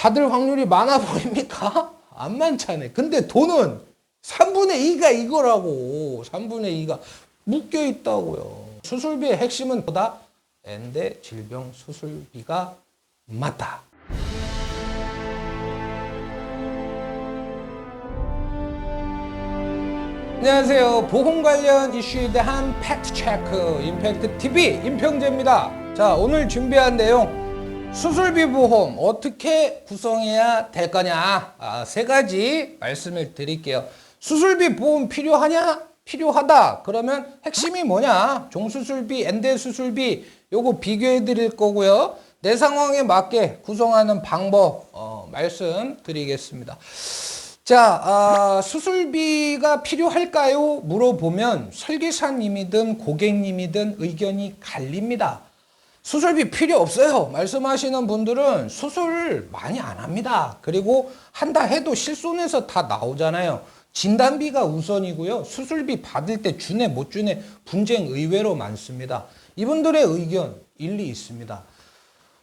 받을 확률이 많아 보입니까? 안 많잖아요. 근데 돈은 3분의 2가 이거라고. 3분의 2가 묶여 있다고요. 수술비의 핵심은 뭐다? 엔대 질병 수술비가 맞다. 안녕하세요. 보험 관련 이슈에 대한 팩트체크 임팩트TV 임평재입니다. 자, 오늘 준비한 내용 수술비 보험 어떻게 구성해야 될 거냐, 세 가지 말씀을 드릴게요. 수술비 보험 필요하냐? 필요하다. 그러면 핵심이 뭐냐? 종수술비, 엔대수술비 요거 비교해 드릴 거고요. 내 상황에 맞게 구성하는 방법 말씀드리겠습니다. 자, 수술비가 필요할까요? 물어보면 설계사님이든 고객님이든 의견이 갈립니다. 수술비 필요 없어요 말씀하시는 분들은 수술 많이 안 합니다. 그리고 한다 해도 실손에서 다 나오잖아요. 진단비가 우선이고요. 수술비 받을 때 주네 못 주네 분쟁 의외로 많습니다. 이분들의 의견 일리 있습니다.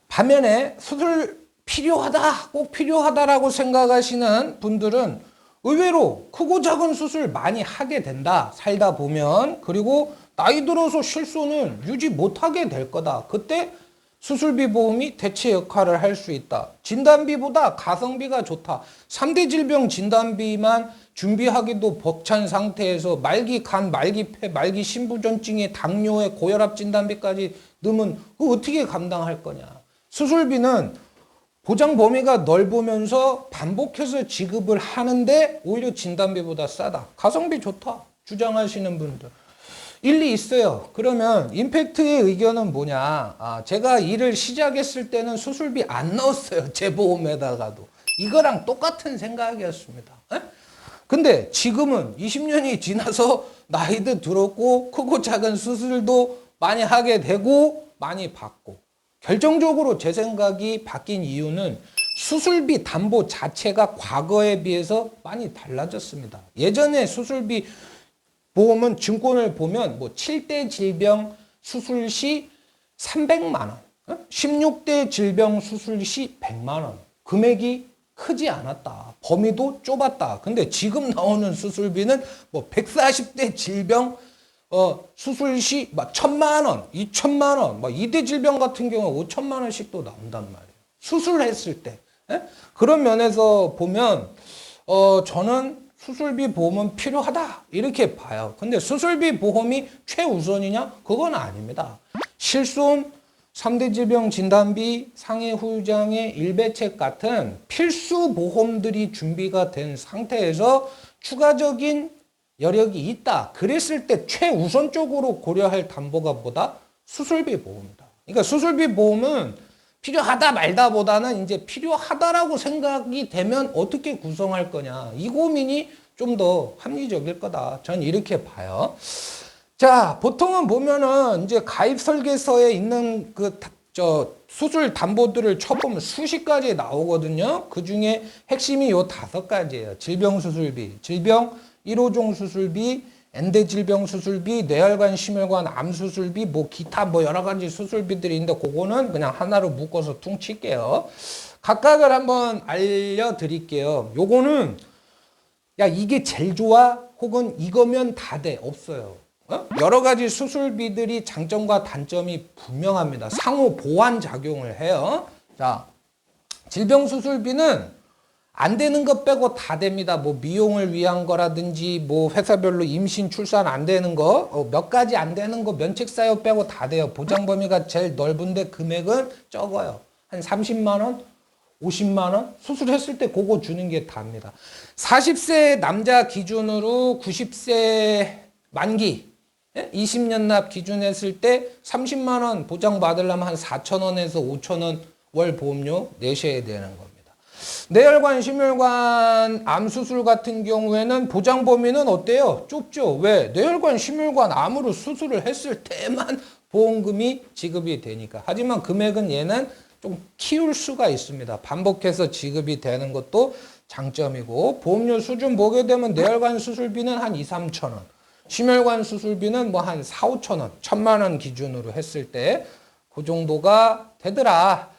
반면에 수술 필요하다, 꼭 필요하다라고 생각하시는 분들은 의외로 크고 작은 수술 많이 하게 된다. 살다 보면. 그리고 나이 들어서 실손은 유지 못하게 될 거다. 그때 수술비 보험이 대체 역할을 할 수 있다. 진단비보다 가성비가 좋다. 3대 질병 진단비만 준비하기도 벅찬 상태에서 말기 간, 말기 폐, 말기 심부전증에 당뇨에 고혈압 진단비까지 넣으면 그거 어떻게 감당할 거냐. 수술비는 보장 범위가 넓으면서 반복해서 지급을 하는데 오히려 진단비보다 싸다. 가성비 좋다. 주장하시는 분들. 일리 있어요. 그러면 임팩트의 의견은 뭐냐. 제가 일을 시작했을 때는 수술비 안 넣었어요. 제 보험에다가도. 이거랑 똑같은 생각이었습니다. 에? 근데 지금은 20년이 지나서 나이도 들었고 크고 작은 수술도 많이 하게 되고 많이 받고 결정적으로 제 생각이 바뀐 이유는 수술비 담보 자체가 과거에 비해서 많이 달라졌습니다. 예전에 수술비 보험은 증권을 보면 뭐 7대 질병 수술 시 300만 원, 16대 질병 수술 시 100만 원. 금액이 크지 않았다. 범위도 좁았다. 근데 지금 나오는 수술비는 뭐 140대 질병 수술 시 막 1,000만 원, 2,000만 원, 막 2대 질병 같은 경우 5천만 원씩도 나온단 말이에요. 수술했을 때. 그런 면에서 보면 저는 수술비 보험은 필요하다 이렇게 봐요. 근데 수술비 보험이 최우선이냐? 그건 아닙니다. 실손, 3대 질병 진단비, 상해 후유장애 일배책 같은 필수 보험들이 준비가 된 상태에서 추가적인 여력이 있다. 그랬을 때 최우선적으로 고려할 담보가 뭐다? 수술비 보험이다. 그러니까 수술비 보험은 필요하다 말다 보다는 이제 필요하다라고 생각이 되면 어떻게 구성할 거냐. 이 고민이 좀 더 합리적일 거다. 전 이렇게 봐요. 자, 보통은 보면은 이제 가입 설계서에 있는 수술 담보들을 쳐보면 수십 가지 나오거든요. 그 중에 핵심이 요 5가지예요. 질병 수술비, 질병 1호종 수술비, 엔대 질병 수술비, 뇌혈관, 심혈관, 암 수술비, 뭐 기타 뭐 여러 가지 수술비들이 있는데 그거는 그냥 하나로 묶어서 퉁 칠게요. 각각을 한번 알려드릴게요. 요거는 야 이게 제일 좋아? 혹은 이거면 다 돼? 없어요. 여러 가지 수술비들이 장점과 단점이 분명합니다. 상호 보완 작용을 해요. 자, 질병 수술비는 안 되는 것 빼고 다 됩니다. 뭐 미용을 위한 거라든지 뭐 회사별로 임신 출산 안 되는 거 몇 가지 안 되는 거 면책사유 빼고 다 돼요. 보장 범위가 제일 넓은데 금액은 적어요. 한 30만 원, 50만 원 수술했을 때 그거 주는 게 답니다. 40세 남자 기준으로 90세 만기 20년 납 기준 했을 때 30만 원 보장 받으려면 한 4천 원에서 5천 원 월 보험료 내셔야 되는 겁니다. 뇌혈관, 심혈관, 암 수술 같은 경우에는 보장 범위는 어때요? 좁죠. 왜? 뇌혈관, 심혈관, 암으로 수술을 했을 때만 보험금이 지급이 되니까. 하지만 금액은 얘는 좀 키울 수가 있습니다. 반복해서 지급이 되는 것도 장점이고 보험료 수준 보게 되면 뇌혈관 수술비는 한 2, 3천 원. 심혈관 수술비는 뭐 한 4, 5천 원, 1,000만 원 기준으로 했을 때 그 정도가 되더라.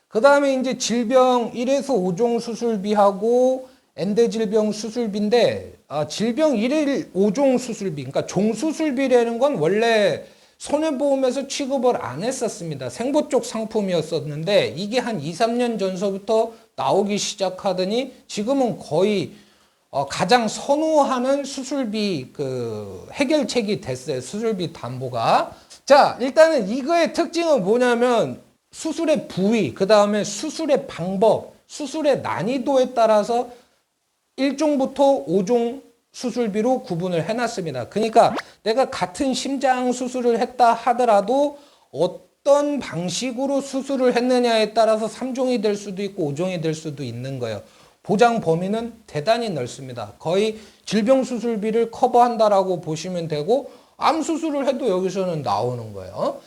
그 다음에 이제 질병 1에서 5종 수술비하고 엔대질병 수술비인데, 질병 1일 5종 수술비, 그러니까 종수술비라는 건 원래 손해보험에서 취급을 안 했었습니다. 생보 쪽 상품이었었는데, 이게 한 2, 3년 전서부터 나오기 시작하더니, 지금은 거의 가장 선호하는 수술비 해결책이 됐어요. 수술비 담보가. 자, 일단은 이거의 특징은 뭐냐면 수술의 부위, 그 다음에 수술의 방법, 수술의 난이도에 따라서 1종부터 5종 수술비로 구분을 해놨습니다. 그러니까 내가 같은 심장 수술을 했다 하더라도 어떤 방식으로 수술을 했느냐에 따라서 3종이 될 수도 있고 5종이 될 수도 있는 거예요. 보장 범위는 대단히 넓습니다. 거의 질병 수술비를 커버한다라고 보시면 되고, 암 수술을 해도 여기서는 나오는 거예요.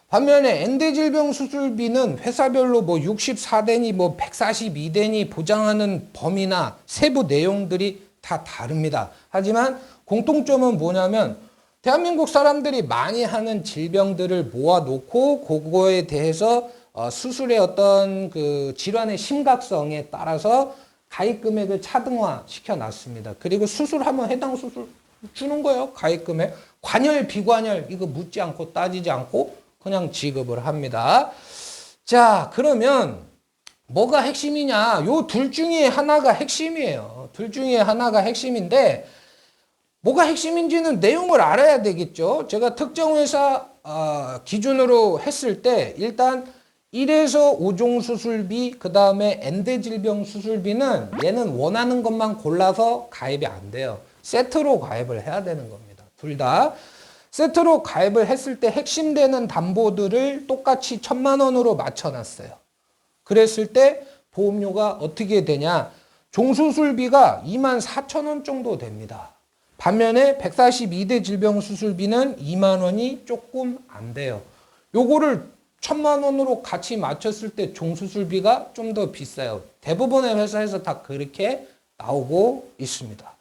반면에 엔대질병 수술비는 회사별로 뭐 64대니 뭐 142대니 보장하는 범위나 세부 내용들이 다 다릅니다. 하지만 공통점은 뭐냐면 대한민국 사람들이 많이 하는 질병들을 모아놓고 그거에 대해서 수술의 어떤 질환의 심각성에 따라서 가입 금액을 차등화 시켜놨습니다. 그리고 수술하면 해당 수술 주는 거예요. 가입 금액. 관열, 비관열 이거 묻지 않고 따지지 않고 그냥 지급을 합니다. 자, 그러면 뭐가 핵심이냐? 요 둘 중에 하나가 핵심이에요. 둘 중에 하나가 핵심인데 뭐가 핵심인지는 내용을 알아야 되겠죠. 제가 특정 회사 기준으로 했을 때 일단 1에서 5종 수술비, 그 다음에 엔대질병 수술비는 얘는 원하는 것만 골라서 가입이 안 돼요. 세트로 가입을 해야 되는 겁니다. 둘 다. 세트로 가입을 했을 때 핵심되는 담보들을 똑같이 1,000만 원으로 맞춰놨어요. 그랬을 때 보험료가 어떻게 되냐? 종수술비가 24,000원 정도 됩니다. 반면에 142대 질병 수술비는 2만 원이 조금 안 돼요. 요거를 1,000만 원으로 같이 맞췄을 때 종수술비가 좀 더 비싸요. 대부분의 회사에서 다 그렇게 나오고 있습니다.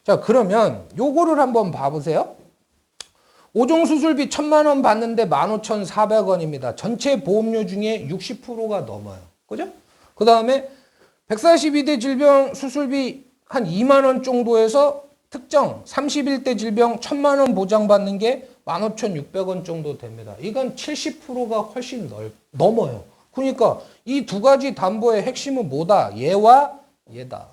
자, 그러면 요거를 한번 봐보세요. 5종 수술비 1,000만 원 받는데 15,400원입니다. 전체 보험료 중에 60%가 넘어요. 그죠? 그 다음에 142대 질병 수술비 한 2만 원 정도에서 특정 31대 질병 1,000만 원 보장받는 게 15,600원 정도 됩니다. 이건 70%가 훨씬 넘어요. 그러니까 이 두 가지 담보의 핵심은 뭐다? 얘와 얘다.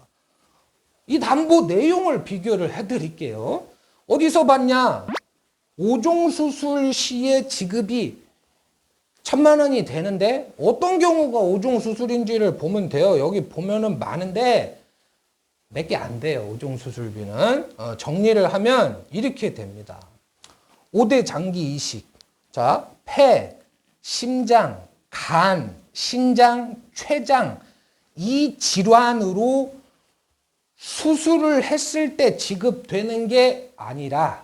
이 담보 내용을 비교를 해드릴게요. 어디서 봤냐? 5종 수술 시의 지급이 1,000만 원이 되는데 어떤 경우가 5종 수술인지를 보면 돼요. 여기 보면은 많은데 몇 개 안 돼요. 5종 수술비는. 정리를 하면 이렇게 됩니다. 5대 장기 이식. 자, 폐, 심장, 간, 신장, 췌장 이 질환으로 수술을 했을 때 지급되는 게 아니라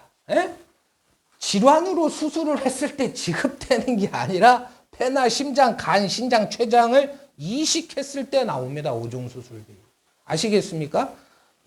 질환으로 수술을 했을 때 지급되는 게 아니라 폐나 심장, 간, 신장, 췌장을 이식했을 때 나옵니다. 5종 수술비. 아시겠습니까?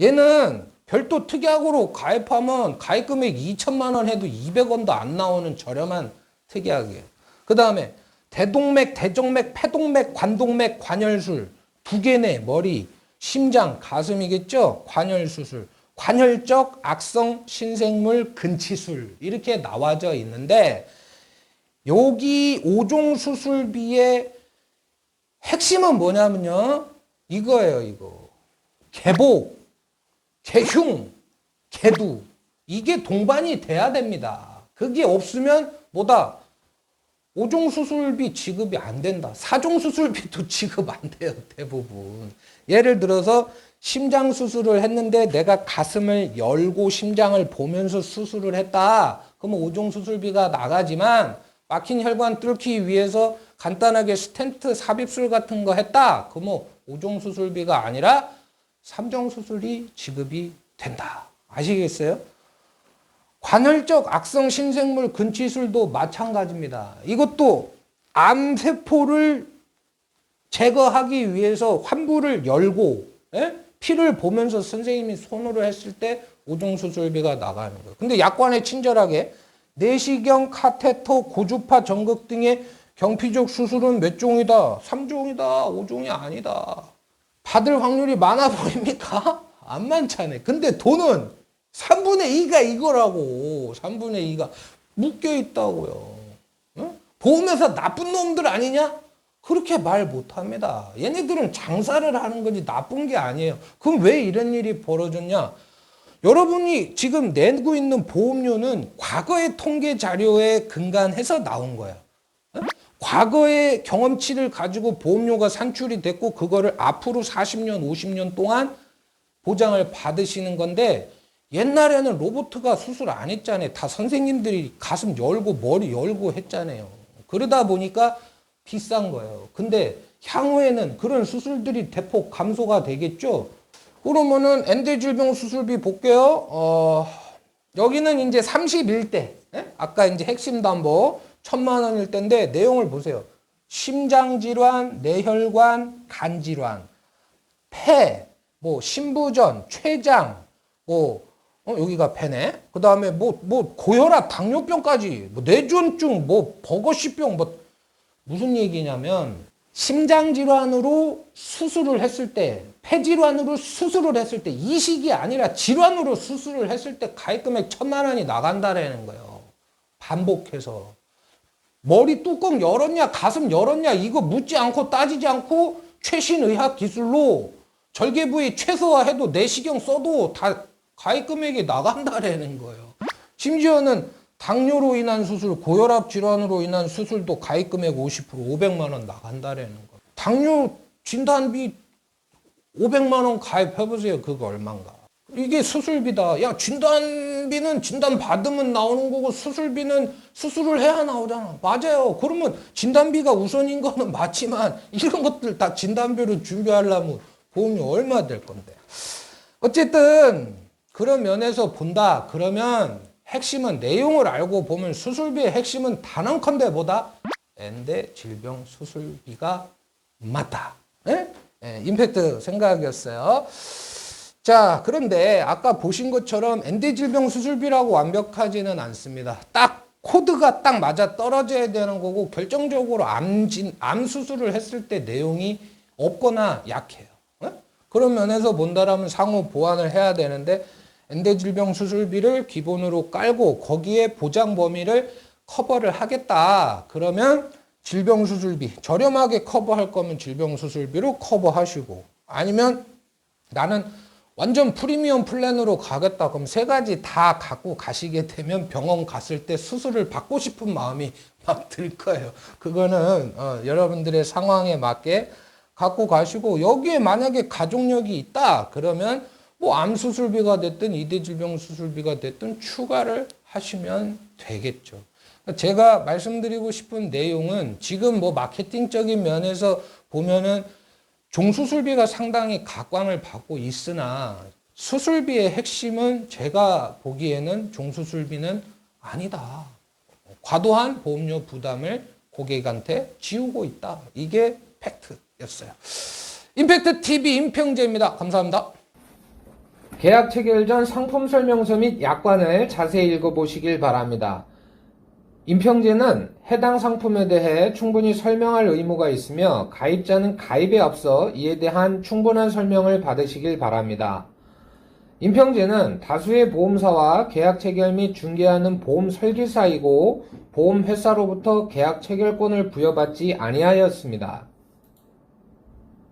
얘는 별도 특약으로 가입하면 가입금액 2천만 원 해도 200원도 안 나오는 저렴한 특약이에요. 그 다음에 대동맥, 대정맥, 폐동맥, 관동맥, 관열술, 두 개네, 머리, 심장, 가슴이겠죠? 관열수술, 관열적 악성 신생물 근치술 이렇게 나와져 있는데 여기 5종 수술비의 핵심은 뭐냐면요. 이거예요, 이거. 개복, 개흉, 개두. 이게 동반이 돼야 됩니다. 그게 없으면 뭐다? 5종 수술비 지급이 안 된다. 4종 수술비도 지급 안 돼요, 대부분. 예를 들어서 심장 수술을 했는데 내가 가슴을 열고 심장을 보면서 수술을 했다. 그러면 5종 수술비가 나가지만 막힌 혈관 뚫기 위해서 간단하게 스텐트 삽입술 같은 거 했다. 그러면 5종 수술비가 아니라 3종 수술이 지급이 된다. 아시겠어요? 관열적 악성 신생물 근치술도 마찬가지입니다. 이것도 암세포를 제거하기 위해서 환부를 열고 피를 보면서 선생님이 손으로 했을 때 5종 수술비가 나가는 거예요. 근데 약관에 친절하게 내시경, 카테터, 고주파 전극 등의 경피족 수술은 몇 종이다? 3종이다. 5종이 아니다. 받을 확률이 많아 보입니까? 안 많잖아요. 근데 돈은 3분의 2가 이거라고. 3분의 2가 묶여 있다고요. 응? 보험회사 나쁜 놈들 아니냐? 그렇게 말 못합니다. 얘네들은 장사를 하는 거지 나쁜 게 아니에요. 그럼 왜 이런 일이 벌어졌냐? 여러분이 지금 내고 있는 보험료는 과거의 통계 자료에 근간해서 나온 거야. 과거의 경험치를 가지고 보험료가 산출이 됐고 그거를 앞으로 40년, 50년 동안 보장을 받으시는 건데 옛날에는 로봇가 수술 안 했잖아요. 다 선생님들이 가슴 열고 머리 열고 했잖아요. 그러다 보니까 비싼 거예요. 근데 향후에는 그런 수술들이 대폭 감소가 되겠죠. 그러면은 엔대질병 수술비 볼게요. 여기는 이제 31대. 예? 아까 이제 핵심 담보 1,000만 원일 텐데 내용을 보세요. 심장질환, 뇌혈관, 간질환, 폐, 뭐 신부전, 췌장, 여기가 폐네. 그 다음에 고혈압, 당뇨병까지, 뇌졸중, 버거시병, 무슨 얘기냐면 심장질환으로 수술을 했을 때, 폐질환으로 수술을 했을 때, 이식이 아니라 질환으로 수술을 했을 때 가입금액 1,000만 원이 나간다라는 거예요. 반복해서. 머리 뚜껑 열었냐, 가슴 열었냐, 이거 묻지 않고 따지지 않고 최신 의학 기술로 절개 부위 최소화해도 내시경 써도 다 가입금액이 나간다라는 거예요. 심지어는 당뇨로 인한 수술, 고혈압 질환으로 인한 수술도 가입금액 50%, 500만 원 나간다라는 거예요. 당뇨 진단비 500만 원 가입해보세요. 그거 얼마인가. 이게 수술비다. 야, 진단비는 진단 받으면 나오는 거고 수술비는 수술을 해야 나오잖아. 맞아요. 그러면 진단비가 우선인 거는 맞지만 이런 것들 다 진단비로 준비하려면 보험료 얼마 될 건데. 어쨌든 그런 면에서 본다. 그러면 핵심은 내용을 알고 보면 수술비의 핵심은 단언컨대 보다 엔대 질병 수술비가 맞다. 예? 예, 임팩트 생각이었어요. 자, 그런데 아까 보신 것처럼 엔대 질병 수술비라고 완벽하지는 않습니다. 딱 코드가 딱 맞아 떨어져야 되는 거고 결정적으로 암 수술을 했을 때 내용이 없거나 약해요. 예? 그런 면에서 본다라면 상호 보완을 해야 되는데 엔대질병 수술비를 기본으로 깔고 거기에 보장 범위를 커버를 하겠다. 그러면 질병 수술비 저렴하게 커버할 거면 질병 수술비로 커버하시고 아니면 나는 완전 프리미엄 플랜으로 가겠다. 그럼 세 가지 다 갖고 가시게 되면 병원 갔을 때 수술을 받고 싶은 마음이 막 들 거예요. 그거는 여러분들의 상황에 맞게 갖고 가시고 여기에 만약에 가족력이 있다. 그러면 뭐 암 수술비가 됐든 이대 질병 수술비가 됐든 추가를 하시면 되겠죠. 제가 말씀드리고 싶은 내용은 지금 뭐 마케팅적인 면에서 보면은 종수술비가 상당히 각광을 받고 있으나 수술비의 핵심은 제가 보기에는 종수술비는 아니다. 과도한 보험료 부담을 고객한테 지우고 있다. 이게 팩트였어요. 임팩트 TV 임평재입니다. 감사합니다. 계약 체결 전 상품 설명서 및 약관을 자세히 읽어보시길 바랍니다. 임평재는 해당 상품에 대해 충분히 설명할 의무가 있으며 가입자는 가입에 앞서 이에 대한 충분한 설명을 받으시길 바랍니다. 임평재는 다수의 보험사와 계약 체결 및 중개하는 보험 설계사이고 보험회사로부터 계약 체결권을 부여받지 아니하였습니다.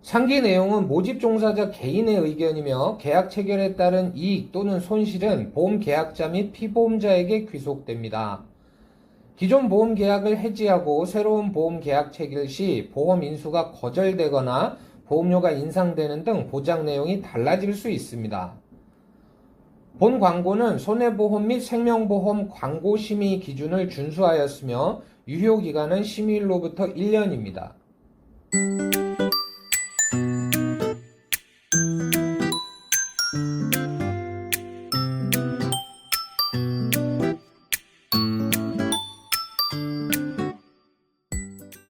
상기 내용은 모집 종사자 개인의 의견이며 계약 체결에 따른 이익 또는 손실은 보험 계약자 및 피보험자에게 귀속됩니다. 기존 보험 계약을 해지하고 새로운 보험 계약 체결 시 보험 인수가 거절되거나 보험료가 인상되는 등 보장 내용이 달라질 수 있습니다. 본 광고는 손해보험 및 생명보험 광고 심의 기준을 준수하였으며 유효기간은 심의일로부터 1년입니다.